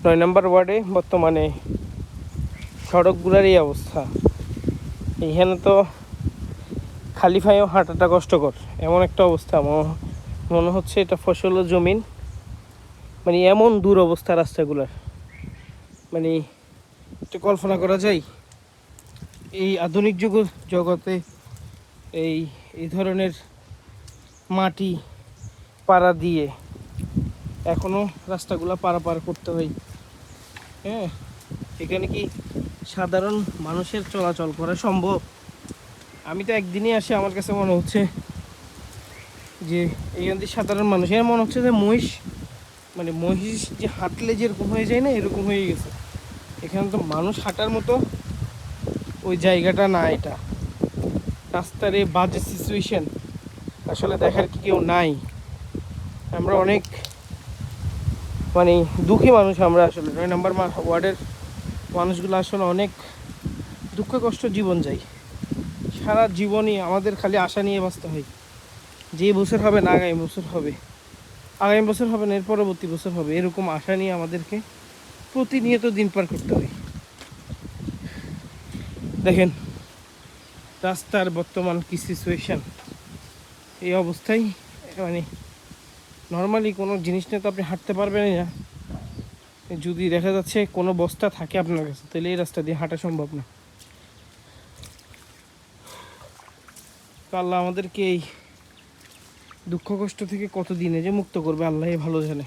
9 নম্বর ওয়ার্ডে বর্তমানে সড়কগুলোর এই অবস্থা। এইখানে তো খালি পায়েও হাঁটাটা কষ্টকর, এমন একটা অবস্থা। মনে হচ্ছে এটা ফসল জমিন, মানে এমন দূর অবস্থা রাস্তাগুলোর, মানে এটা কল্পনা করা যায় এই আধুনিক জগতে এই এই ধরনের মাটি পাড়া দিয়ে এখনও রাস্তাগুলো পারাপার করতে হয়। হ্যাঁ, এখানে কি সাধারণ মানুষের চলাচল করা সম্ভব? আমি তো একদিনই আসি, আমার কাছে মনে হচ্ছে যে এখান থেকে সাধারণ মানুষের মনে হচ্ছে যে মহিষ যে হাঁটলে যেরকম হয়ে যায় না, এরকম হয়ে গেছে। এখানে তো মানুষ হাঁটার মতো ওই জায়গাটা না। এটা রাস্তার এই বাজে সিচুয়েশন আসলে দেখার কি কেউ নাই। আমরা অনেক দুঃখী মানুষ। আমরা আসলে 9 নম্বর ওয়ার্ডের মানুষগুলো আসলে অনেক দুঃখ কষ্ট জীবন যায়। সারা জীবনই আমাদের খালি আশা নিয়ে বাঁচতে হয়, যে বছর হবে না আগামী বছর হবে, আগামী বছর হবে না এর পরবর্তী বছর হবে, এরকম আশা নিয়ে আমাদেরকে প্রতিনিয়ত দিন পার করতে হয়। দেখেন রাস্তার বর্তমান কি সিচুয়েশান, এই অবস্থায় নর্মালি কোনো জিনিস নিয়ে তো আপনি হাঁটতে পারবেন না। যদি দেখা যাচ্ছে কোনো বস্তা থাকে আপনার কাছে, তাহলে এই রাস্তা দিয়ে হাঁটা সম্ভব না। তো আল্লাহ আমাদেরকে এই দুঃখ কষ্ট থেকে কত দিনে যে মুক্ত করবে, আল্লাহই ভালো জানে।